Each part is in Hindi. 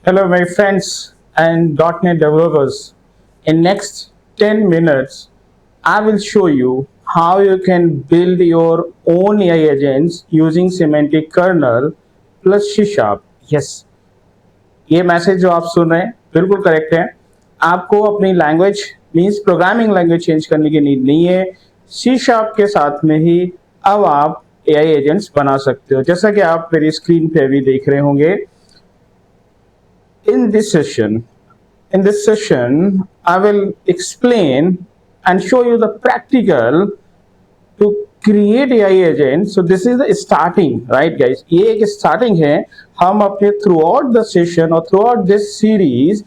Hello, my friends and .NET developers. In next 10 minutes, I will show you how you can build your own AI agents using semantic kernel plus C Sharp. Yes, ये मैसेज जो आप सुन रहे हैं बिल्कुल करेक्ट है. आपको अपनी language means programming language change करने की नीड नहीं है. सी शार्प के साथ में ही अब आप एआई एजेंट्स बना सकते हो, जैसा कि आप मेरी स्क्रीन पे भी देख रहे होंगे. In this session, I will explain and show you the practical to create AI agent. So this is the starting, right, guys? ये एक starting है. हम अपने throughout the session और throughout this series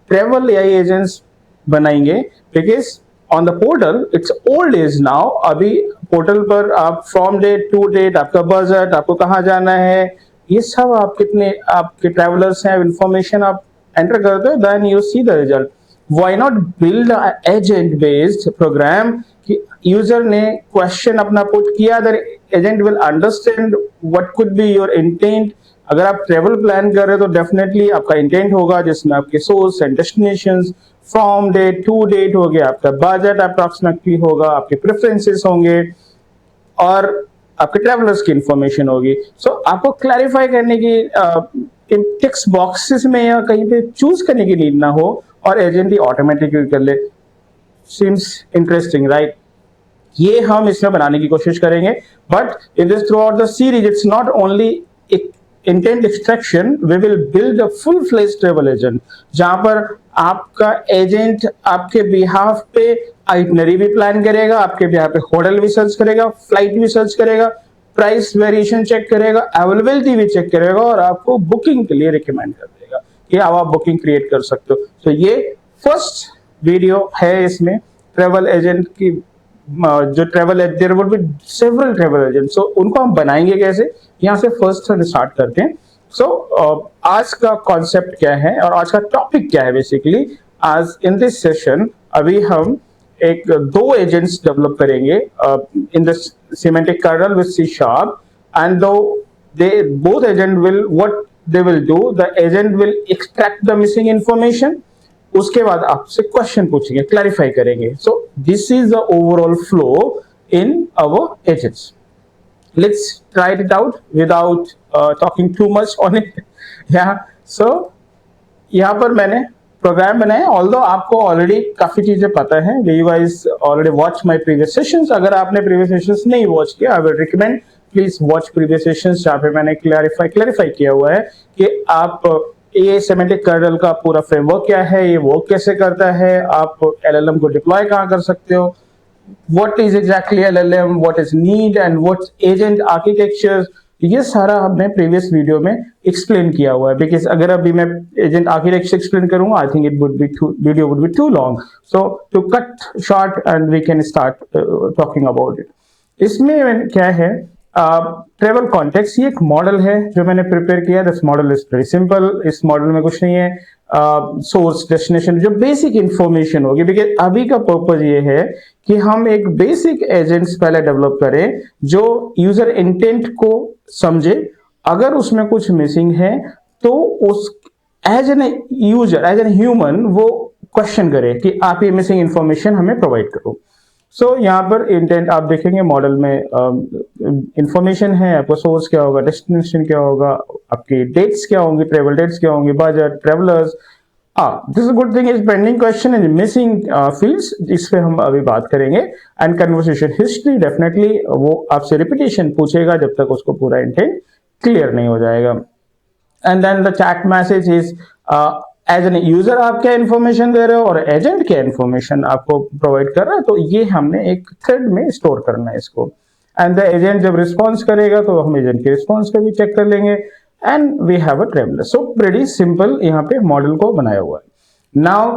travel AI agents बनाएंगे, because on the portal it's old days now. अभी पोर्टल पर आप फ्रॉम डेट टू डेट, आपका बजट, आपको कहाँ जाना है, ये सब आप कितने आपके ट्रैवलर्स हैं, इंफॉर्मेशन आप एंटर करते हो, then you see the result. Why not build agent based program कि यूजर ने क्वेश्चन अपना पुट किया, the agent will understand what could be your intent. अगर आप ट्रेवल प्लान कर रहे हो तो डेफिनेटली आपका इंटेंट होगा जिसमें आपके source and destinations, from date to date हो गया, आपका बजट अप्रॉक्सीमेटली होगा, आपके प्रेफरेंसेस होंगे और आपके ट्रैवलर्स की इंफॉर्मेशन होगी. सो आपको क्लैरिफाई करने की टेक्स्ट बॉक्सेस में या कहीं पे चूज करने की नीड ना हो और एजेंट ही ऑटोमेटिकली कर ले. Seems interesting, right? ये हम इसमें बनाने की कोशिश करेंगे, but in this throughout the series it's not only intent extraction, we will build a full fledge travel agent जहां पर आपका एजेंट आपके बिहाफ पे आइटनरी भी प्लान करेगा, आपके बिहाफ पे होटल भी सर्च करेगा, फ्लाइट भी सर्च करेगा, प्राइस वेरिएशन चेक करेगा, अवेलेबिलिटी भी चेक करेगा और आपको बुकिंग के लिए रिकमेंड कर देगा कि अब आप बुकिंग क्रिएट कर सकते हो. तो ये फर्स्ट वीडियो है. इसमें ट्रेवल एजेंट की जो travel there would be several travel agent, so उनको हम बनाएंगे कैसे, यहाँ से फर्स्ट स्टार्ट करते हैं. सो आज का कॉन्सेप्ट क्या है और आज का टॉपिक क्या है. बेसिकली आज इन दिस सेशन अभी हम एक दो एजेंट्स डेवलप करेंगे in the semantic kernel with C sharp, and though they both agent will what they will do, the agent will extract the missing information, उसके बाद आपसे क्वेश्चन पूछेंगे, क्लैरिफाई करेंगे. So this is the overall flow in our agents. Let's try it out without talking too much on it. Yeah, so यहाँ पर मैंने प्रोग्राम बनाया. ऑल्दो आपको ऑलरेडी काफी चीजें पता है, you guys already watch my previous sessions. अगर आपने प्रीवियस सेशंस नहीं वॉच किया, I will recommend please watch previous sessions जहाँ पे मैंने क्लैरिफाई किया हुआ है कि आप ये सेमेंटिक कर्नल का पूरा फ्रेमवर्क क्या है, ये वर्क कैसे करता है, आप एलएलएम को डिप्लॉय कहाँ कर सकते हो, what is exactly LLM, what is need and what agent architecture, ये सारा हमने प्रीवियस वीडियो में एक्सप्लेन किया हुआ है. बिकॉज अगर अभी मैं एजेंट आर्किटेक्चर एक्सप्लेन करूंगा, I think it would be video would be too long. So to cut short and we can start talking about it. इसमें क्या है, ट्रेवल कॉन्टेक्स्ट, ये एक मॉडल है जो मैंने प्रिपेयर किया. This model is very simple. इस मॉडल में कुछ नहीं है, सोर्स डेस्टिनेशन जो बेसिक इंफॉर्मेशन होगी. बिकॉज अभी का पर्पज ये है कि हम एक बेसिक एजेंट्स पहले डेवलप करें जो यूजर इंटेंट को समझे. अगर उसमें कुछ मिसिंग है तो उस as an user, as an human, वो क्वेश्चन करे कि आप ये मिसिंग इंफॉर्मेशन हमें प्रोवाइड करो. सो यहाँ पर इंटेंट आप देखेंगे मॉडल में इंफॉर्मेशन है, आपका सोर्स क्या होगा, डेस्टिनेशन क्या होगा, आपकी डेट्स क्या होंगी, ट्रेवल डेट्स क्या होंगी, budget, travellers. This good thing is pending question and missing fields, इस पे हम अभी बात करेंगे. एंड कन्वर्सेशन हिस्ट्री, डेफिनेटली वो आपसे रिपीटेशन पूछेगा जब तक उसको पूरा इंटेंट क्लियर नहीं हो जाएगा. And then the chat message is as an user आप क्या इन्फॉर्मेशन दे रहे हो और एजेंट क्या इन्फॉर्मेशन आपको प्रोवाइड कर रहा है, तो ये हमने एक थ्रेड में स्टोर करना है इसको. एंड द एजेंट जब रिस्पॉन्स करेगा तो हम एजेंट के रिस्पॉन्स को भी चेक कर लेंगे and we have a traveller. So pretty simple यहाँ पे मॉडल को बनाया हुआ है. Now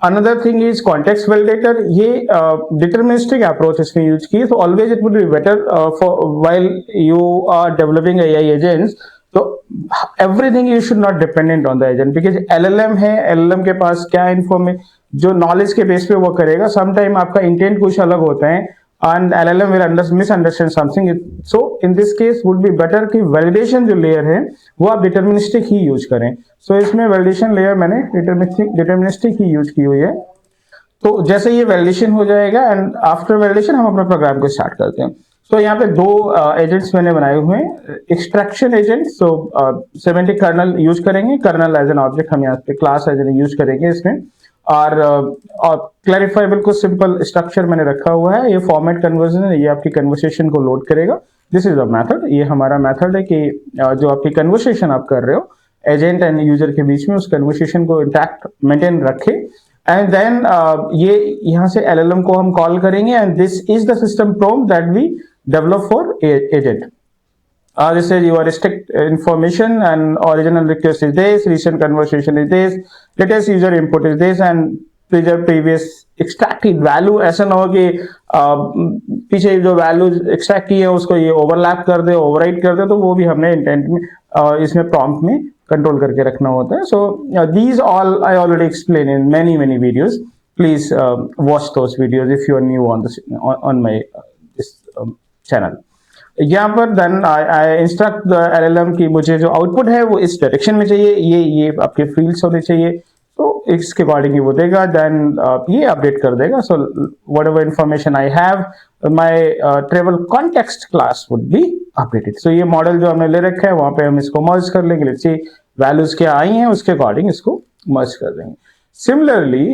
another thing is context validator. ये डिटरमिनिस्टिक अप्रोच इसमें यूज की, तो always it would be better for while you are developing AI agents. तो everything you should not dependent on the agent, because LLM है, एलएलएम के पास क्या इन्फॉर्मेशन जो नॉलेज के बेस पे वो करेगा. समटाइम आपका इंटेंट कुछ अलग होता है, and LLM will misunderstand something. So in this case would be better कि validation जो layer है वो आप deterministic ही use करें. So इसमें validation layer मैंने deterministic ही use की हुई है. तो जैसे ये वैलिडेशन हो जाएगा एंड आफ्टर वैलिडेशन हम अपना प्रोग्राम को स्टार्ट करते हैं. सो यहाँ पे दो एजेंट्स मैंने बनाए हुए हैं. एक्सट्रैक्शन एजेंट, सो सेमेंटिक कर्नल यूज करेंगे. कर्नल एज एन ऑब्जेक्ट हम यहाँ पे क्लास एज एन यूज करेंगे इसमें. और क्लैरिफाइबल को सिंपल स्ट्रक्चर मैंने रखा हुआ है. ये फॉर्मेट कन्वर्जन है, ये आपकी कन्वर्सेशन को लोड करेगा. This is the method. ये हमारा मेथड है कि जो आपकी कन्वर्सेशन आप कर रहे हो एजेंट एंड यूजर के बीच में, उस कन्वर्सेशन को इंटैक्ट मेंटेन रखे. एंड देन ये यहाँ से LLM को हम कॉल करेंगे and this is the system prompt that we develop for agent. This is your strict information and original request is this, recent conversation is this, latest user input is this and previous extracted value. ऐसा ना हो कि पीछे जो वैल्यू एक्सट्रैक्ट की है उसको ये ओवरलैप कर दे, ओवरराइट कर दे, तो वो भी हमने इंटेंट में इसमें प्रॉम्प्ट में कंट्रोल करके रखना होता है. So these all I already explain in many videos. Please watch those videos if you are new on my this channel. यहाँ पर then I instruct the LLM की मुझे जो आउटपुट है वो इस डायरेक्शन में चाहिए, ये आपके फील्ड्स होने चाहिए, तो इसके अकॉर्डिंग वो देगा. देन ये अपडेट कर देगा. So whatever information I have, my travel context class would be updated. So ये मॉडल जो हमने ले रखा है वहां पे हम इसको मर्ज कर लेंगे. लेट्स सी वैल्यूज क्या आई हैं उसके अकॉर्डिंग इसको मर्ज कर देंगे. सिमिलरली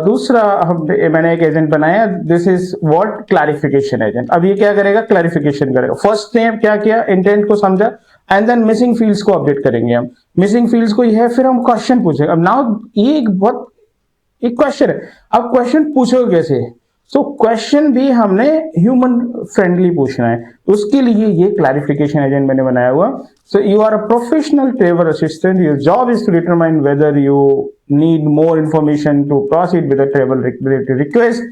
दूसरा मैंने एक एजेंट बनाया. This is what clarification agent. अब ये क्या करेगा? क्लैरिफिकेशन करेगा. फर्स्ट ने क्या किया, इंटेंट को समझा एंड देन मिसिंग फील्ड्स को अपडेट करेंगे हम. मिसिंग फील्ड्स को ये है, फिर हम क्वेश्चन पूछेंगे. अब नाउ ये एक क्वेश्चन है. अब क्वेश्चन पूछोगे कैसे? सो क्वेश्चन भी हमने ह्यूमन फ्रेंडली पूछना है, उसके लिए ये क्लैरिफिकेशन एजेंट मैंने बनाया हुआ. So you are a professional travel assistant. Your job is to determine whether you need more information to proceed with the travel related request.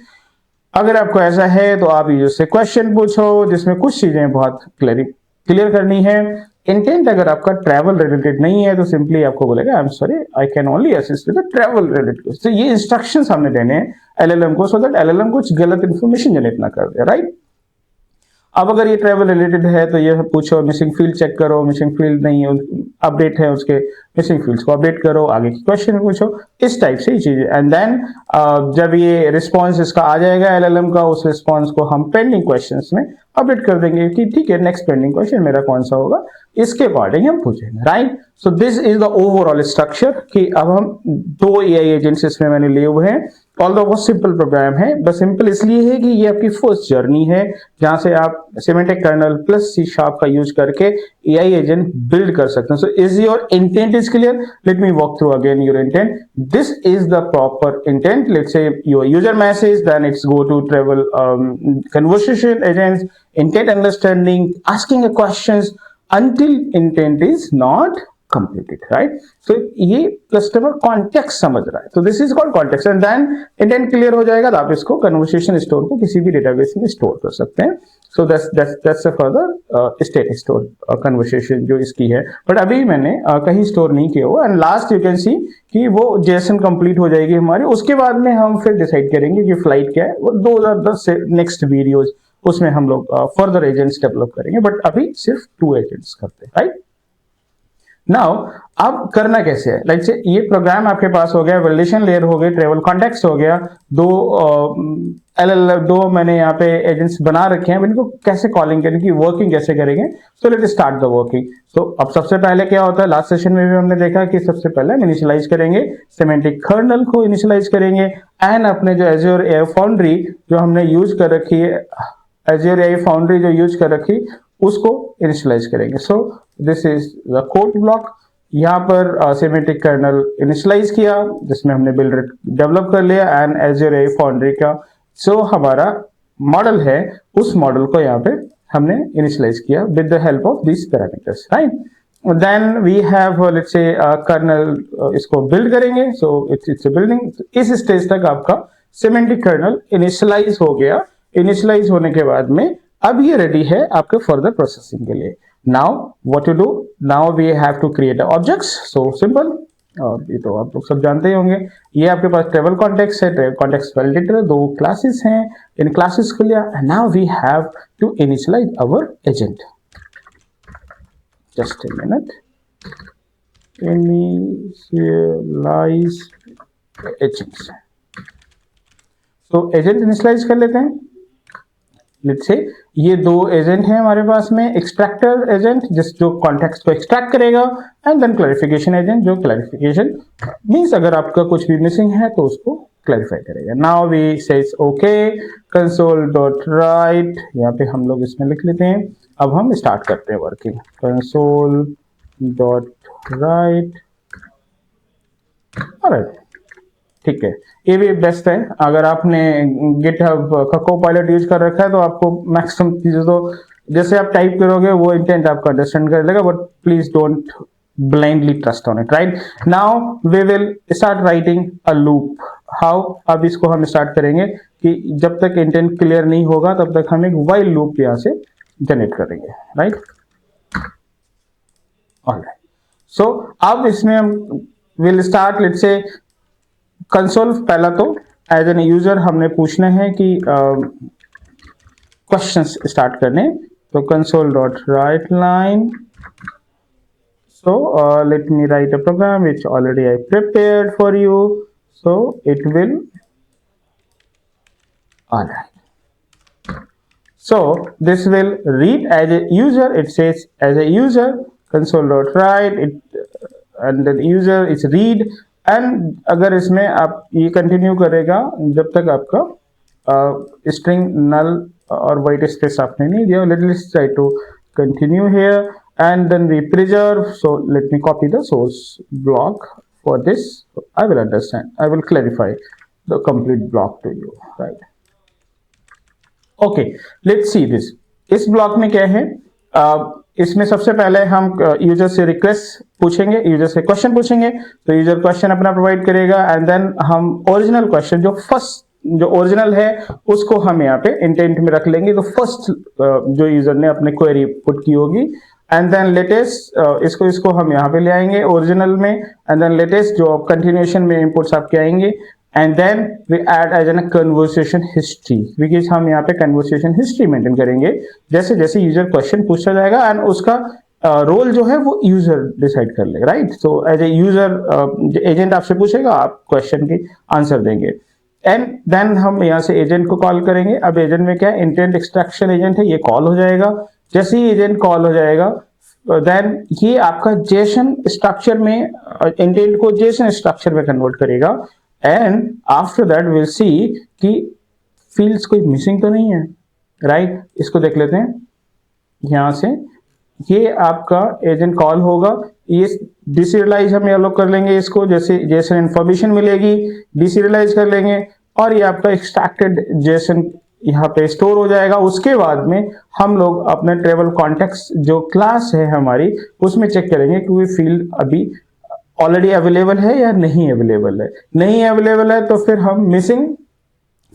अगर आपको ऐसा है तो आप इससे क्वेश्चन पूछो जिसमें कुछ चीजें बहुत क्लियर करनी है. इंटेंट अगर आपका ट्रैवल रिलेटेड नहीं है तो सिंपली आपको बोलेगा I am sorry I can only assist with the travel related. तो ये इंस्ट्रक्शंस हमने देने हैं LLM को, सो दैट LLM कुछ गलत इंफॉर्मेशन जनरेट ना कर दे, राइट. अब अगर ये ट्रैवल रिलेटेड है तो ये पूछो, मिसिंग फील्ड चेक करो, मिसिंग फील्ड नहीं अपडेट है उसके, मिसिंग फील्ड्स को अपडेट करो, आगे की क्वेश्चन पूछो, इस टाइप से ही चीजें. एंड देन जब ये रिस्पॉन्स इसका आ जाएगा LLM का, उस रिस्पॉन्स को हम पेंडिंग क्वेश्चंस में अपडेट कर देंगे कि ठीक है नेक्स्ट पेंडिंग क्वेश्चन मेरा कौन सा होगा, इसके अकॉर्डिंग हम पूछेंगे, right. So this is the overall structure कि अब हम दो AI एजेंट्स इसमें मैंने लिए हुए हैं. ऑल्दो बहुत सिंपल प्रोग्राम है, बस सिंपल इसलिए है कि ये आपकी फर्स्ट जर्नी है जहां से आप सिमेंटिक कर्नल प्लस C# का यूज करके AI एजेंट बिल्ड कर सकते हैं. So is your intent is clear? Let me walk through again your intent. This is the proper intent. Let's say your user message, then it's go to travel conversation agents, intent understanding, asking a questions until intent is not completed, right. So ये customer context समझ रहा है, तो this is called context. and then intent clear हो जाएगा तो आप इसको conversation store को किसी भी database में store कर सकते हैं. so that's a further state store conversation जो इसकी है, but अभी मैंने कहीं store नहीं किया हुआ. and last you can see कि वो JSON complete हो जाएगी हमारी, उसके बाद में हम फिर decide करेंगे कि flight क्या है. वो 2010 से next videos उसमें हम लोग फर्दर एजेंट्स डेवलप करेंगे, बट अभी सिर्फ 2 एजेंट्स करते हैं, राइट. नाउ अब करना कैसे है? लाइक से ये प्रोग्राम आपके पास हो गया, वैलिडेशन लेयर हो गई, ट्रेवल कॉन्टेक्स्ट हो गया, दो मैंने यहाँ पे एजेंट्स बना रखे हैं. इनको कैसे कॉलिंग करेंगे, वर्किंग कैसे करेंगे? So let's start the working. So अब सबसे पहले क्या होता है, लास्ट सेशन में भी हमने देखा कि सबसे पहले हम इनिशियलाइज करेंगे सिमेंटिक कर्नल को, इनिशियलाइज करेंगे एंड अपने जो एज्योर AI फाउंड्री जो हमने यूज कर रखी है, Azure AI Foundry जो यूज कर रखी उसको इनिशियलाइज करेंगे. So this is the code block. यहाँ पर सिमेंटिक कर्नल इनिशियलाइज किया जिसमें हमने बिल्डर डेवलप कर लिया एंड Azure AI Foundry का जो हमारा मॉडल है उस मॉडल को यहाँ पे हमने इनिशियलाइज किया with the help of this parameters, right. Then we have let's say kernel इसको बिल्ड करेंगे. So it's building. इस स्टेज तक आपका सिमेंटिक कर्नल इनिशियलाइज हो गया. इनिशियलाइज होने के बाद में अब ये रेडी है आपके फर्दर प्रोसेसिंग के लिए. Now what to do, now we have to create objects. So simple, और ये तो आप लोग सब जानते ही होंगे। ये आपके पास ट्रेवल कॉन्टेक्स्ट है, ट्रेवल कॉन्टेक्स्ट वैलिडेटर, दो क्लासेस हैं, इन क्लासेस को लिया। Now we have to initialize our agent. Just a minute, initialize agents. तो एजेंट इनिशियलाइज कर लेते हैं। लेट्स से ये दो एजेंट हैं हमारे पास में, एक्सट्रैक्टर एजेंट जो कॉन्टेक्स्ट को एक्सट्रैक्ट करेगा, एंड देन क्लैरिफिकेशन एजेंट जो क्लैरिफिकेशन मींस अगर आपका कुछ भी मिसिंग है तो उसको क्लैरिफाई करेगा। Now we says okay console dot write, यहाँ पे हम लोग इसमें लिख लेते हैं। अब हम स्टार्ट करते हैं working. Console dot right, alright, ठीक है। ये भी बेस्ट है, अगर आपने गिटहब का कोपायलट यूज कर रखा है तो आपको मैक्सिमम चीजें तो जैसे आप टाइप करोगे वो इंटेंट आपका अंडरस्टैंड कर लेगा, but please don't blindly trust on it, right? Now we will start writing a loop. How? अब इसको हम स्टार्ट करेंगे कि जब तक इंटेंट क्लियर नहीं होगा तब तक हम एक while loop यहाँ से जनरेट करेंगे, राइट? ऑलराइट, सो अब इसमें हम will start let's say console. पहला तो एज एन यूजर हमने पूछना है कि क्वेश्चंस स्टार्ट करने, तो console dot right line. So let me write a program which already I prepared for you. So it will, alright. So this will read as a user. It says as a user console dot write it, and the user is read. And अगर इसमें आप ये कंटिन्यू करेगा जब तक आपका स्ट्रिंग नल और वाइट स्पेस आपने नहीं दिया। Let's try to continue here. And then we preserve. So let me copy the source block for this. I will understand, I will clarify the complete block to you, right? Okay, let's see this. इस ब्लॉक में क्या है, इसमें सबसे पहले हम यूजर से रिक्वेस्ट पूछेंगे, यूजर से क्वेश्चन पूछेंगे, तो यूजर क्वेश्चन अपना प्रोवाइड करेगा, एंड देन हम ओरिजिनल क्वेश्चन जो फर्स्ट जो ओरिजिनल है उसको हम यहाँ पे इंटेंट में रख लेंगे। तो फर्स्ट जो यूजर ने अपने क्वेरी पुट की होगी, एंड देन लेटेस्ट इसको हम यहाँ पे ले आएंगे ओरिजिनल में, एंड देन लेटेस्ट जो कंटिन्यूएशन में इनपुट्स आपके आएंगे, and then we add as an conversation history, because हम यहाँ पे कन्वर्सेशन हिस्ट्री मेंटेन करेंगे जैसे जैसे यूजर क्वेश्चन पूछा जाएगा, एंड उसका रोल जो है वो यूजर डिसाइड कर लेगा, right? So as a user agent आपसे पूछेगा, आप क्वेश्चन की आंसर देंगे, एंड देन हम यहाँ से एजेंट को कॉल करेंगे। अब एजेंट में क्या है, इंटेंट एक्सट्रैक्शन एजेंट है, ये कॉल हो जाएगा। जैसे ही एजेंट कॉल हो जाएगा देन ये आपका जेसन स्ट्रक्चर में इंटेंट को जेसन स्ट्रक्चर में कन्वर्ट करेगा, and after that will see कि फील्ड्स कोई मिसिंग तो नहीं है, राइट? इसको देख लेते हैं यहां से। ये आपका एजेंट कॉल होगा, ये डिसीरियलाइज हम ये कर लेंगे इसको, जैसे जेसन इंफॉर्मेशन मिलेगी डिसीरियलाइज कर लेंगे, और ये आपका एक्सट्रैक्टेड जेसन यहाँ पे स्टोर हो जाएगा। उसके बाद में हम लोग अपने ट्रेवल कॉन्टेक्स्ट जो क्लास है हमारी उसमें चेक करेंगे कि वो फील्ड अभी ऑलरेडी अवेलेबल है या नहीं अवेलेबल है। नहीं अवेलेबल है तो फिर हम मिसिंग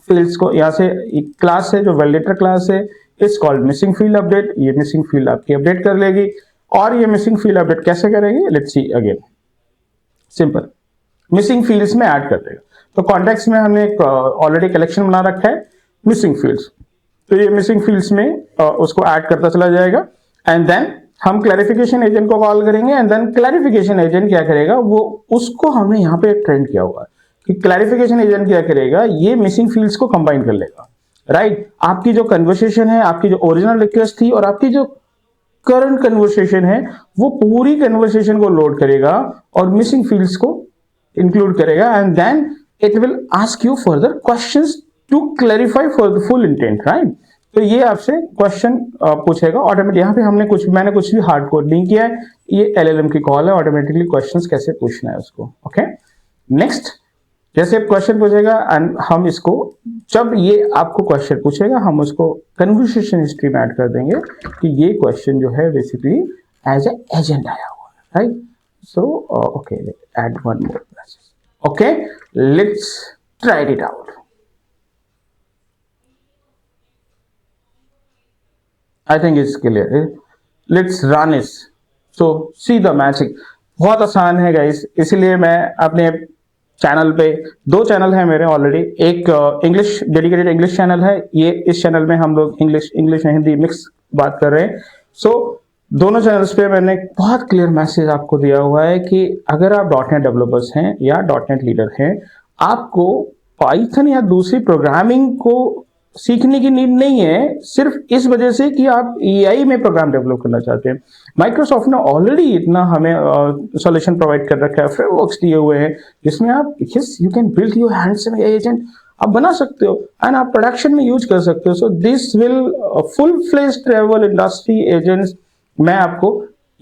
फील्ड्स को यहाँ से एक क्लास है जो वैलिडेटर क्लास है, it's called missing field update. ये मिसिंग फील्ड आपकी अपडेट कर लेगी, और ये मिसिंग फील्ड अपडेट कैसे करेगी, let's see again. Simple, missing fields में ऐड कर देगा। तो कॉन्टेक्स्ट में हमने एक ऑलरेडी कलेक्शन बना रखा है मिसिंग फील्ड्स, तो ये मिसिंग फील्ड्स में उसको ऐड करता चला जाएगा, एंड देन हम क्लैरिफिकेशन एजेंट को कॉल करेंगे, एंड देन क्लैरिफिकेशन एजेंट क्या करेगा, वो उसको हमने यहाँ पे ट्रेंड किया हुआ है कि क्लैरिफिकेशन एजेंट क्या करेगा, ये मिसिंग फील्ड्स को कंबाइन कर लेगा, राइट? आपकी जो कन्वर्सेशन है, आपकी जो ओरिजिनल रिक्वेस्ट थी और आपकी जो करंट कन्वर्सेशन है, वो पूरी कन्वर्सेशन को लोड करेगा और मिसिंग फील्ड्स को इंक्लूड करेगा, and then it will ask you further questions to clarify for the full intent, right? तो ये आपसे क्वेश्चन पूछेगा ऑटोमेटिक। यहाँ पे मैंने कुछ भी हार्ड कोड नहीं किया है, ये एलएलएम की कॉल है, ऑटोमेटिकली क्वेश्चंस कैसे पूछना है उसको। ओके, नेक्स्ट, जैसे क्वेश्चन पूछेगा एंड हम इसको, जब ये आपको क्वेश्चन पूछेगा हम उसको कन्वर्सेशन हिस्ट्री में ऐड कर देंगे कि ये क्वेश्चन जो है बेसिकली एज ए एजेंट आया हुआ है, right? So okay, add one more message. Okay, let's try it out. I think it's clear. Let's run it. So see the magic. बहुत आसान है गाइस, इसीलिए मैं अपने चैनल पे, दो चैनल है मेरे ऑलरेडी, एक इंग्लिश डेडिकेटेड इंग्लिश चैनल है, ये इस चैनल में हम लोग इंग्लिश इंग्लिश हिंदी मिक्स बात कर रहे हैं। सो दोनों चैनल्स पे मैंने बहुत क्लियर मैसेज आपको दिया हुआ है कि अगर आप डॉटनेट डेवलपर्स हैं या डॉटनेट लीडर हैं, आपको पाइथन या दूसरी प्रोग्रामिंग को सीखने की नीड नहीं है, सिर्फ इस वजह से कि आप एआई में प्रोग्राम डेवलप करना चाहते हैं। माइक्रोसॉफ्ट ने ऑलरेडी इतना हमें सॉल्यूशन प्रोवाइड कर रखा है, फ्रेमवर्क्स दिए हुए हैं जिसमें आप yes you can build your handsome AI agent, आप बना सकते हो एंड आप प्रोडक्शन में यूज कर सकते हो। So this will full fledge travel industry agents मैं आपको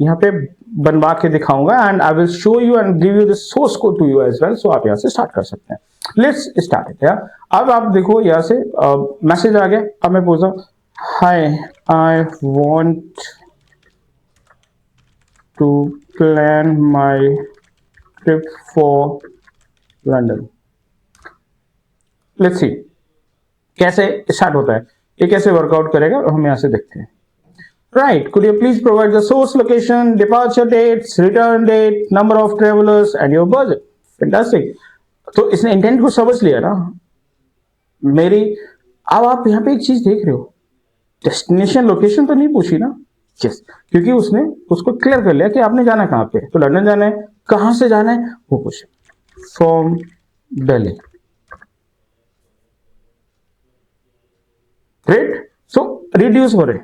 यहाँ पे बनवा के दिखाऊंगा and I will show you and give you the source code to you as well. So आप यहाँ से स्टार्ट कर सकते हैं। Let's start it. अब आप देखो यहाँ से मैसेज आ गया। अब मैं पूछता हूँ, hi I want to plan my trip for London. Let's see कैसे स्टार्ट होता है, ये कैसे वर्कआउट करेगा, हम यहाँ से देखते हैं। Right, could you please provide the source location, departure dates, return date, number of travelers and your budget? Fantastic. तो इसने इंटेंट को समझ लिया ना मेरी। अब आप यहाँ पे एक चीज देख रहे हो, डेस्टिनेशन लोकेशन तो नहीं पूछी ना, यस, क्योंकि उसने उसको क्लियर कर लिया कि आपने जाना कहाँ पे, तो लंदन जाना है, कहाँ से जाना है वो पूछे, from Delhi. Great. So reduce हो रहे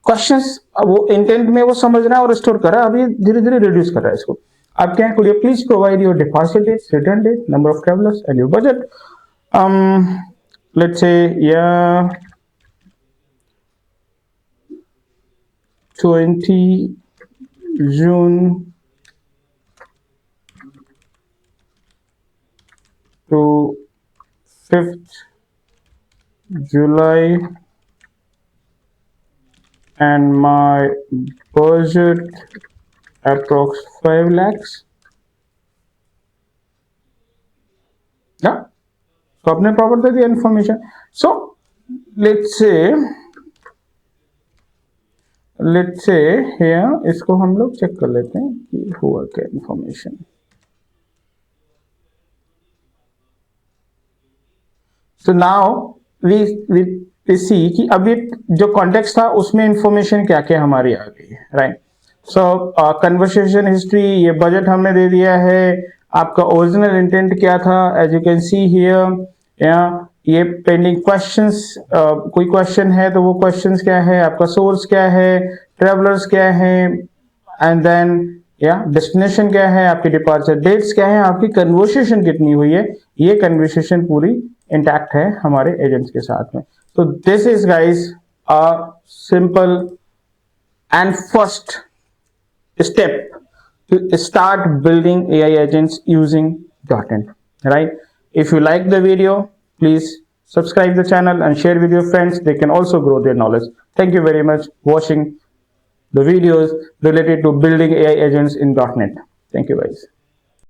क्वेश्चंस, वो इंटेंट में वो समझ रहा है और स्टोर कर रहा है, अभी धीरे धीरे रिड्यूस कर रहा है इसको। अब क्या है, could you please provide your deposit date, return date, number of travellers and your budget. Let's say या 20 June to 5th July and my budget approx 5 lakhs। Yeah, तो आपने प्रॉपर दे दिया information. So let's say here इसको हम लोग चेक कर लेते हैं कि हुआ क्या इंफॉर्मेशन। सो नाउ वी सी कि अभी जो कॉन्टेक्स्ट था उसमें इंफॉर्मेशन क्या क्या हमारी आ गई है, राइट। सो कन्वर्सेशन हिस्ट्री, ये बजट हमने दे दिया है, आपका ओरिजिनल इंटेंट क्या था, as you can see here, या ये पेंडिंग क्वेश्चंस, कोई क्वेश्चन है तो वो क्वेश्चंस क्या है, आपका सोर्स क्या है, ट्रेवलर्स क्या है, एंड देन या डेस्टिनेशन क्या है, आपकी डिपार्चर डेट्स क्या है, आपकी कन्वर्सेशन कितनी हुई है, ये कन्वर्सेशन पूरी इंटैक्ट है हमारे एजेंट्स के साथ में। So this is guys a simple and first step to start building AI agents using .NET, right? If you like the video, please subscribe the channel and share with your friends. They can also grow their knowledge. Thank you very much for watching the videos related to building AI agents in .NET. Thank you guys.